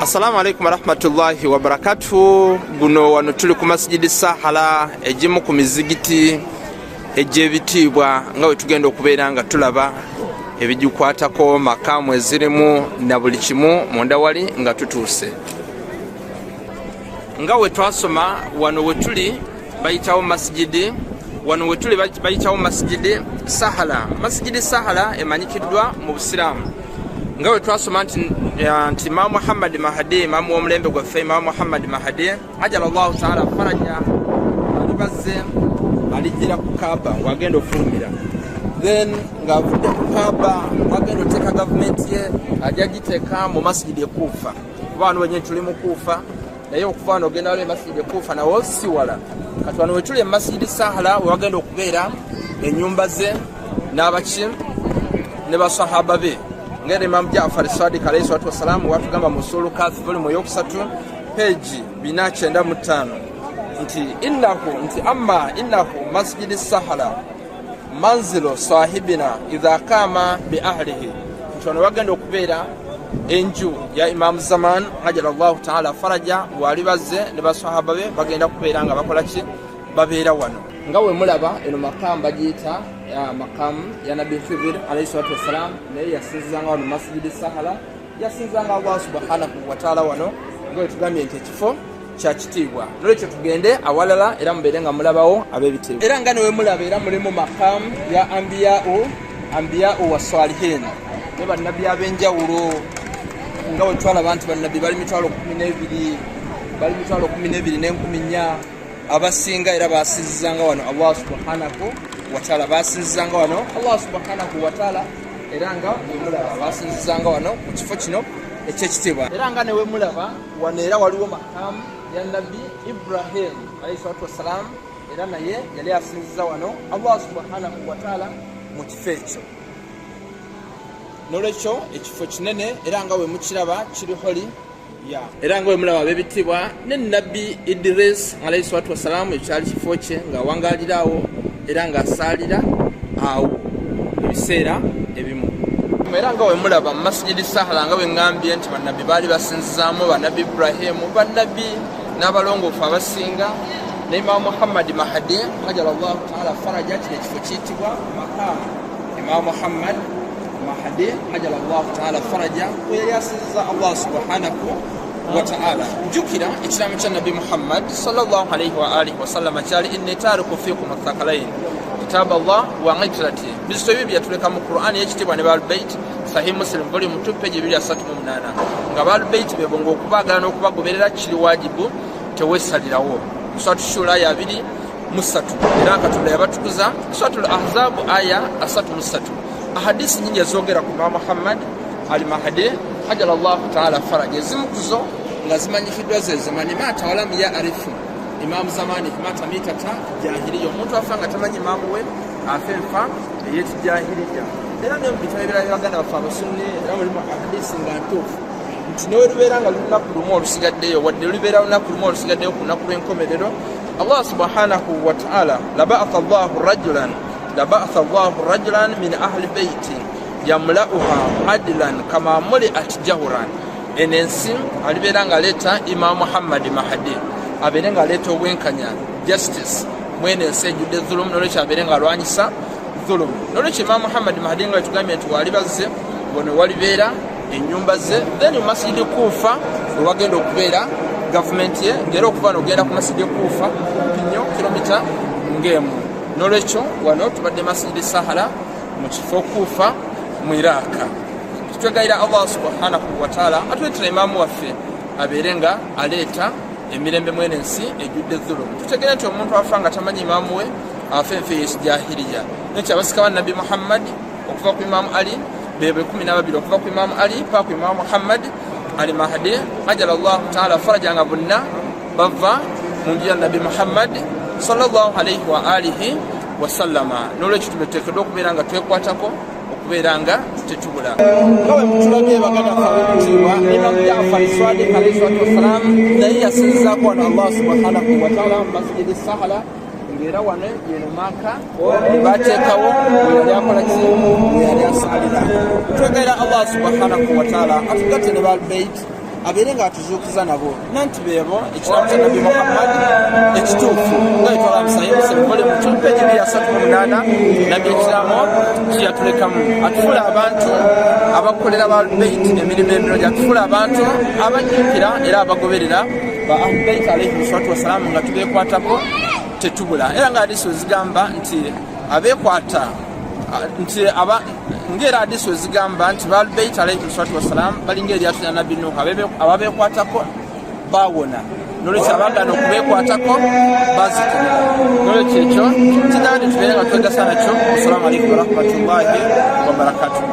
Assalamu alaikum warahmatullahi wabarakatuh. Guno wano tuli ku masjidi Sahala ejimu ku mizigiti ejebitibwa nga we tugenda okubeera nga tulaba ebijukwatako makamu ezirimu na buli kimu munda wali nga tutuuse. Nga we twasoma wano we tuli bayitawo masjidi, wano we tuli bayitawo masjidi Sahala. Masjidi Sahala emanyikiddwa mu Busiraamu. Nga we twasoma nti Imam Muhammad Mahdi, Imam w'omulembe gwaffe Imam Muhammad Mahdi ajala Allah ta'ala faraja alibaze alijira ku Kaaba wagenda ofulumira, then nga avudde ku Kaaba wagenda oteeka gavumenti ye ajja giteeka mu masjidi ekuufa. Kuba wano wenyewe tuli mu Kuufa, naye okuva wano ogenda wali masjidi ekuufa nawo si wala. Kati wano we tuli e masjidi Sahala we wagenda okubeera ennyumba ze n'abaki ne basahaba be. Ngere Imam Ja'far Sadiq alayhi salatu wassalam watugamba mu Sura Kafi volume yokusatu page 495 nti amma innahu masjidi Sahala manzilu sahibina idha kama bi ahlihi. Ntono wagenda okubeera enju ya Imam Zaman ajala Allah ta'ala faraja walibaze ne basahaba be bagenda kubeera nga bakola ki babeera wano. Nga we mulaba eno makamu bagiyita makamu ya Nabi Khidir alayhi salatu wassalam, naye yasinzanga wano masjidi Sahala, yasinzanga Allah subhanahu wa ta'ala wano. Nga we tugambye nti ekifo kya kitiibwa, nolwekyo tugende awalala era mubeere nga mulabawo ab'ebitiibwa. Era nga newe mulaba era mulimu makamu ya ambiya'u wa salihin, ne bannabbi ab'enjawulo. Nga we twalaba nti bannabbi bali 12,000 bali 12,400 abasinga era basinzanga wano Allah subhanahu wa ta'ala, basinzanga wano Allah subhanahu wa ta'ala, era nga mulaba basinzanga wano mu kifo kino ekyekitiibwa. Era nga newe mulaba wano era waliwo makamu ya Nabi Ibrahim alayhi salatu wassalam, era naye yali asinziza wano Allah subhanahu wa ta'ala mu kifo ekyo. Nolwekyo ekifo kinene era nga we mukiraba kiri holi ya. Era nga we mulaba ab'ebitiibwa ne Nabi Idris alayhi salatu wassalam ekyali kifo kye nga wangalirawo era nga asaalira awo ebiseera ebimu. Era nga we mulaba masjidi Sahala nga we ngambye nti bannabbi baali basinzizaamu bannabbi Ibrahimu, bannabbi n'abalongoofu abasinga, ne Imam Muhammad Mahdi ajala Allah ta'ala faraja. Kino ekifo kiyitibwa makamu Imam Muhammad Mahdi ajala Allah ta'ala faraja we yali asinziza Allah subhanahu wa ta'ala. Jukira ekiramu kya Nabi Muhammad sallallahu alayhi wa alihi wa sallam kyali inni tariku fikum athaqalain kitab Allah wa itrati. Bizito bibi byatuleka mu Qur'an y'ekitibwa ne Al-Bayt Sahih Muslim volume 2 page 238 nga Al-Bayt bebongo okubagala n'okubagoberera kiri wajibu tewesalirawo. Suratu Shura ya 2:3 era Katonda yabatukuza. Suratul Ahzab aya 3:3. Ahadisi nyingi yazogera ku Muhammad al-Mahdi ajala Allah ta'ala faraja, ezimu kuzo nga zimanyikiddwa ze zamani mata wala ya arifu Imam Zamani mata mitata jahiliya. Omuntu afanga tamanyi imamu we afenfa eyeti jahiliya. Era ne bitayira yagana bafa sunni era mulimu ahadisi nga ntuufu nti newe lubeera nga lunaku lumu olusigaddeyo wadde lubeera lunaku lumu olusigaddeyo ku lunaku lw'enkomerero, Allah subhanahu wa ta'ala laba'atha Allahu rajulan min ahli baiti yamla'uha adlan kama muli'at jahuran. Enensi alibeera nga leeta Imam Muhammad Mahdi abeere nga leeta obwenkanya justice mwene ensi ejjudde dhulumu, nolwekyo abeere nga alwanyisa dhulumu. Nolwekyo Imam Muhammad Mahdi nga tugambye nti walibaze wano walibeera ennyumba ze, then masjidi Kuufa we wagenda okubeera gavumenti ye, ngera okuva n'ogenda ku masjidi Kuufa nnyo kilomita ng'emu. Nolwekyo wano tubadde masjidi Sahala mu kifo Kuufa mu Iraka. Tutwegayira Allah subhanahu wa ta'ala atwetera imamu waffe abeere nga aleeta emirembe mwene ensi ejjudde dhulumu. Tutegere nti omuntu afa nga tamanyi imamu we afa enfa ey'ekijahiliya. Nekyo abasika ba Nabi Muhammad okuva ku Imamu Ali bebe 12 okuva ku Imamu Ali paka ku Imamu Muhammad al-Mahdi ajala Allah ta'ala faraja nga bonna bava mu nju ya Nabi Muhammad sallallahu alayhi wa alihi wa sallama. Nolwekyo tumeteekeddwa okubeera nga twekwatako okubeera nga tetubula. Nga we mutulabye baganda ab'ebitiibwa Imam Ja'far Sadiq alayhi salatu wassalam naye yasinzizaako wano Allah subhanahu wa ta'ala masjidi Sahala, ng'era wano yeno Maka bateekawo we yali akola ki we yali asaalira. Twegayira Allah subhanahu wa ta'ala atugatte ne Al-Bayt abeere nga atuzuukiza nabo nanti beebo ekiramu kya Nabbi Muhammad ekituufu nga etwalamusayo musevole mu peegi 238 nabbi ekiramu kiyatulekamu atufuula abantu abakolera ba Ahlul-Bayt emirimu emirungi atufuula abantu abajjuukira era abagoberera ba Ahlul-Bayt alayhimu salaatu wasalaamu nga tubeekwatako tetubula era nga hadiisi wezigamba nti abeekwata nti ngera hadiisi wezigamba nti ba Ahlul-Bayt alayhimu salaatu wasalaamu balinga eryatu lya Nabbi Nuuhu ababeekwatako baawona nolwekyo abaagana okubeekwatako bazikenera nolwekyo ekyo kinandi tubeere nga twegasa nakyo. Assalamu alaikum warahmatullahi wabarakatuh.